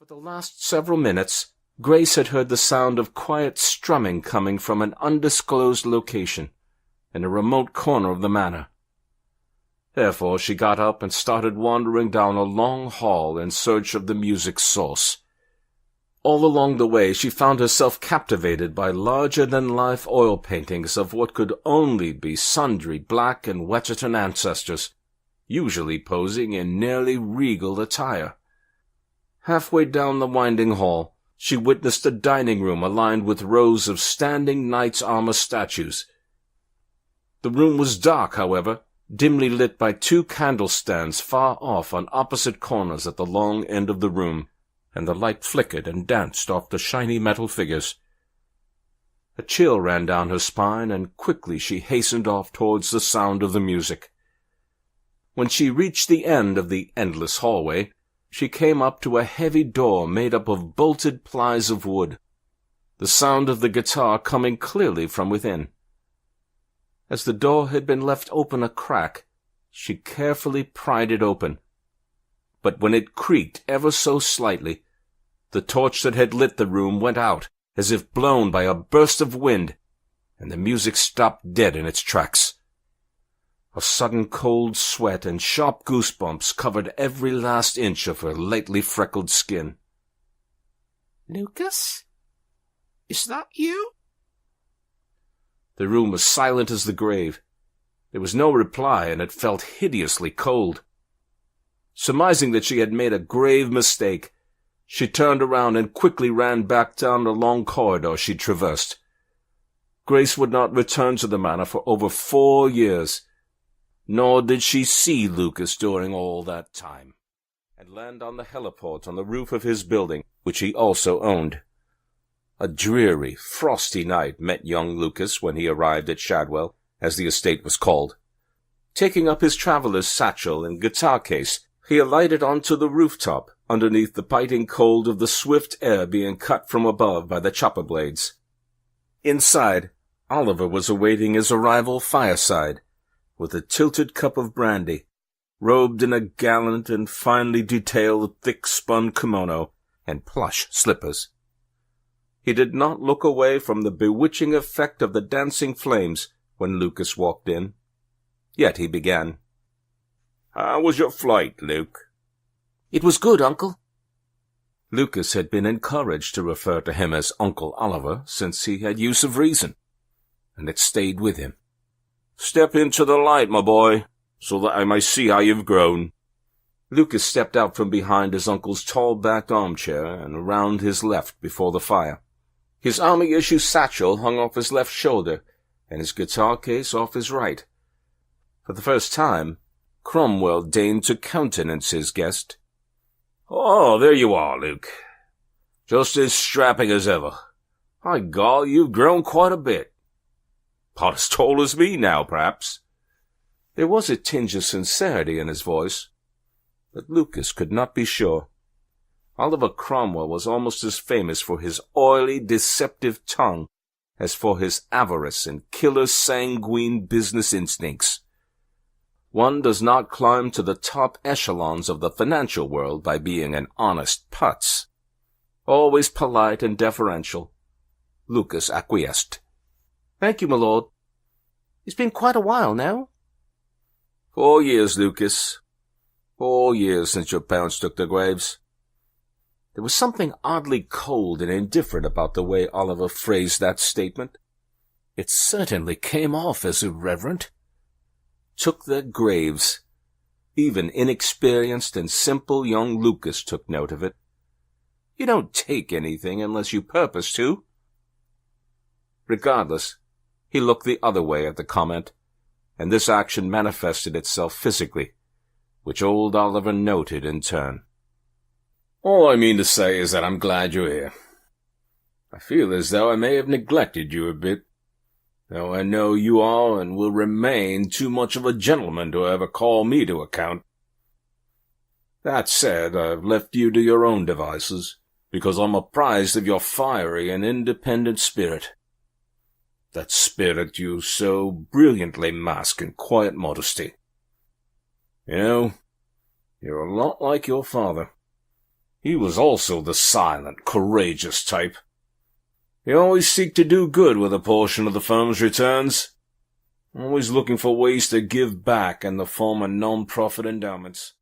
For the last several minutes, Grace had heard the sound of quiet strumming coming from an undisclosed location in a remote corner of the manor. Therefore she got up and started wandering down a long hall in search of the music's source. All along the way she found herself captivated by larger-than-life oil paintings of what could only be sundry black and Wetterton ancestors, usually posing in nearly regal attire. Halfway down the winding hall, she witnessed a dining room aligned with rows of standing knights' armor statues. The room was dark, however, dimly lit by two candlestands far off on opposite corners at the long end of the room, and the light flickered and danced off the shiny metal figures. A chill ran down her spine, and quickly she hastened off towards the sound of the music. When she reached the end of the endless hallway, she came up to a heavy door made up of bolted plies of wood, the sound of the guitar coming clearly from within. As the door had been left open a crack, she carefully pried it open. But when it creaked ever so slightly, the torch that had lit the room went out, as if blown by a burst of wind, and the music stopped dead in its tracks. A sudden cold sweat and sharp goosebumps covered every last inch of her lately freckled skin. "Lucas? Is that you?" The room was silent as the grave. There was no reply, and it felt hideously cold. Surmising that she had made a grave mistake, she turned around and quickly ran back down the long corridor she traversed. Grace would not return to the manor for over 4 years, nor did she see Lucas during all that time, and land on the heliport on the roof of his building, which he also owned. A dreary, frosty night met young Lucas when he arrived at Shadwell, as the estate was called. Taking up his traveller's satchel and guitar case, he alighted onto the rooftop, underneath the biting cold of the swift air being cut from above by the chopper blades. Inside, Oliver was awaiting his arrival fireside, with a tilted cup of brandy, robed in a gallant and finely detailed thick-spun kimono and plush slippers. He did not look away from the bewitching effect of the dancing flames when Lucas walked in. Yet he began. "How was your flight, Luke?" "It was good, Uncle." Lucas had been encouraged to refer to him as Uncle Oliver since he had use of reason, and it stayed with him. "Step into the light, my boy, so that I may see how you've grown." Lucas stepped out from behind his uncle's tall-backed armchair and around his left before the fire. His army-issue satchel hung off his left shoulder, and his guitar case off his right. For the first time, Cromwell deigned to countenance his guest. "Oh, there you are, Luke. Just as strapping as ever. By God, you've grown quite a bit. About as tall as me now, perhaps." There was a tinge of sincerity in his voice, but Lucas could not be sure. Oliver Cromwell was almost as famous for his oily, deceptive tongue as for his avarice and killer sanguine business instincts. One does not climb to the top echelons of the financial world by being an honest putz. Always polite and deferential, Lucas acquiesced. "Thank you, my lord. It's been quite a while now." 4 years, Lucas. 4 years since your parents took their graves." There was something oddly cold and indifferent about the way Oliver phrased that statement. It certainly came off as irreverent. Took their graves. Even inexperienced and simple young Lucas took note of it. You don't take anything unless you purpose to. Regardless, he looked the other way at the comment, and this action manifested itself physically, which old Oliver noted in turn. "All I mean to say is that I'm glad you're here. I feel as though I may have neglected you a bit, though I know you are and will remain too much of a gentleman to ever call me to account. That said, I've left you to your own devices, because I'm apprised of your fiery and independent spirit. That spirit you so brilliantly mask in quiet modesty. You know, you're a lot like your father. He was also the silent, courageous type. He always seeked to do good with a portion of the firm's returns, always looking for ways to give back in the form of non-profit endowments.